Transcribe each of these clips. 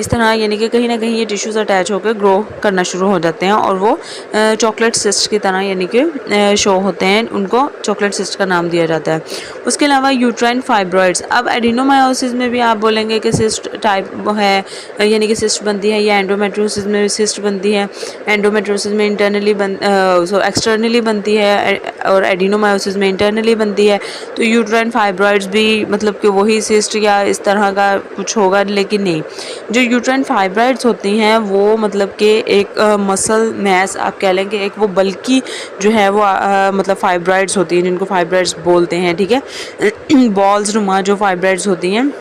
इस तरह यानी कि कहीं ना कहीं ये टिश्यूज़ अटैच होकर ग्रो करना शुरू हो जाते हैं और वो चॉकलेट सिस्ट की तरह यानी कि शो होते हैं, उनको चॉकलेट सिस्ट का नाम दिया जाता है। उसके अलावा यूट्राइन फाइब्रॉइड्स, अब एडिनोमायोसिस में भी आप बोलेंगे कि सिस्ट टाइप है, यानी कि सिस्ट बनती है, या एंडोमेट्रियोसिस में भी सिस्ट बनती है। एंडोमेट्रियोसिस में एक्सटर्नली बनती है और एडिनोमायोसिस में इंटरनली बनती है। तो यूट्राइन फाइब्रॉइड्स भी मतलब कि वही सिस्ट या इस तरह का कुछ होगा, लेकिन नहीं। जो यूट्राइन फाइब्रॉइड्स होती हैं वो मतलब कि एक मसल मैस आप कह लें कि एक वो बल्कि जो है वो मतलब फाइब्रॉइड्स होती हैं, जिनको फाइब्रॉइड्स बोलते हैं, ठीक है। बॉल्स नुमा जो फाइब्रॉइड्स होती हैं,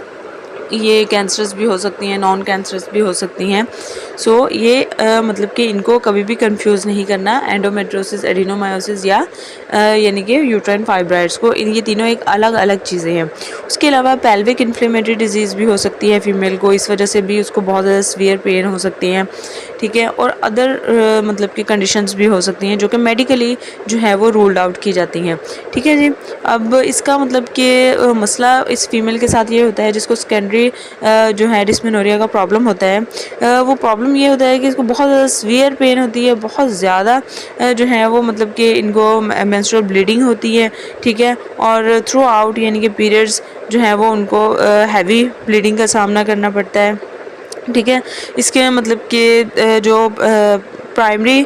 ये कैंसरस भी हो सकती हैं, नॉन कैंसरस भी हो सकती हैं। सो ये मतलब कि इनको कभी भी कंफ्यूज नहीं करना, एंडोमेट्रियोसिस, एडिनोमायोसिस या यानी कि यूट्राइन फाइब्रॉइड्स को, ये तीनों एक अलग अलग चीज़ें हैं। उसके अलावा पेल्विक इन्फ्लेमेटरी डिजीज़ भी हो सकती है फीमेल को, इस वजह से भी उसको बहुत ज़्यादा सीवियर पेन हो सकती हैं, ठीक है। और अदर मतलब कि कंडीशंस भी हो सकती हैं जो कि मेडिकली जो है वो रूल्ड आउट की जाती हैं, ठीक है जी। अब इसका मतलब कि मसला इस फीमेल के साथ ये होता है जिसको सेकेंडरी जो है डिस्मेनोरिया का प्रॉब्लम होता है। वो प्रॉब्लम ये होता है कि इसको बहुत ज़्यादा सीवियर पेन होती है, बहुत ज़्यादा जो है वो मतलब कि इनको मेंस्ट्रुअल ब्लीडिंग होती है, ठीक है। और थ्रू आउट यानी कि पीरियड्स जो है वो उनको हैवी ब्लीडिंग का सामना करना पड़ता है, ठीक है। इसके मतलब कि जो प्राइमरी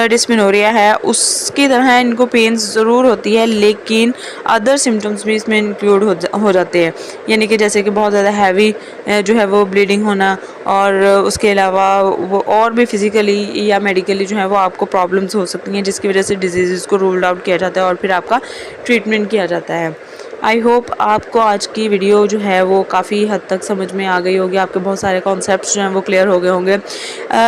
डिस्मेनोरिया है उसकी तरह इनको पेन्स ज़रूर होती है, लेकिन अदर सिम्टम्स भी इसमें इंक्लूड हो जाते हैं, यानी कि जैसे कि बहुत ज़्यादा हैवी जो है वो ब्लीडिंग होना, और उसके अलावा वो और भी फिज़िकली या मेडिकली जो है वो आपको प्रॉब्लम्स हो सकती हैं, जिसकी वजह से डिजीज़ को रूल्ड आउट किया जाता है और फिर आपका ट्रीटमेंट किया जाता है। आई होप आपको आज की वीडियो जो है वो काफ़ी हद तक समझ में आ गई होगी, आपके बहुत सारे कॉन्सेप्ट्स जो हैं वो क्लियर हो गए होंगे।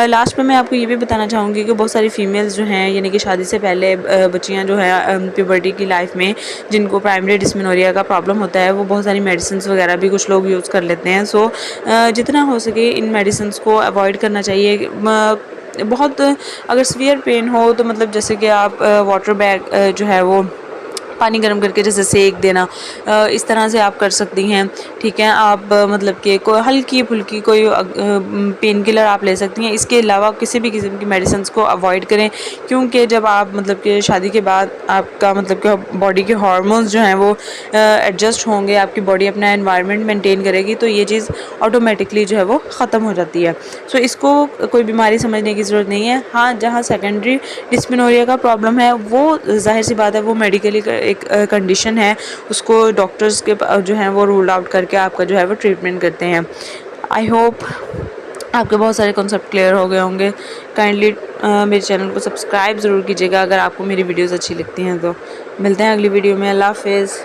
लास्ट में मैं आपको ये भी बताना चाहूँगी कि बहुत सारी फीमेल्स जो हैं यानी कि शादी से पहले बच्चियाँ जो हैं प्यूबर्टी की लाइफ में जिनको प्राइमरी डिस्मेनोरिया का प्रॉब्लम होता है, वो बहुत सारी मेडिसिन वगैरह भी कुछ लोग यूज़ कर लेते हैं। सो जितना हो सके इन मेडिसिन को अवॉइड करना चाहिए। बहुत अगर सीवियर पेन हो तो मतलब जैसे कि आप वाटर बैग जो है वो पानी गर्म करके जैसे सेक देना, इस तरह से आप कर सकती हैं, ठीक है। आप मतलब कि कोई हल्की फुल्की कोई पेन किलर आप ले सकती हैं। इसके अलावा किसी भी किस्म की मेडिसिन को अवॉइड करें, क्योंकि जब आप मतलब कि शादी के बाद आपका मतलब कि बॉडी के हार्मोन्स जो हैं वो एडजस्ट होंगे, आपकी बॉडी अपना एनवायरनमेंट मेंटेन करेगी, तो ये चीज़ ऑटोमेटिकली जो है वो ख़त्म हो जाती है। सो इसको कोई बीमारी समझने की ज़रूरत नहीं है। हाँ, जहाँ सेकेंडरी डिस्मेनोरिया का प्रॉब्लम है वो ज़ाहिर सी बात है वो मेडिकली एक कंडीशन है, उसको डॉक्टर्स के जो हैं वो रूल आउट करके आपका जो है वो ट्रीटमेंट करते हैं। आई होप आपके बहुत सारे कॉन्सेप्ट क्लियर हो गए होंगे। काइंडली मेरे चैनल को सब्सक्राइब ज़रूर कीजिएगा अगर आपको मेरी वीडियोस अच्छी लगती हैं तो। मिलते हैं अगली वीडियो में। अल्लाह हाफिज़।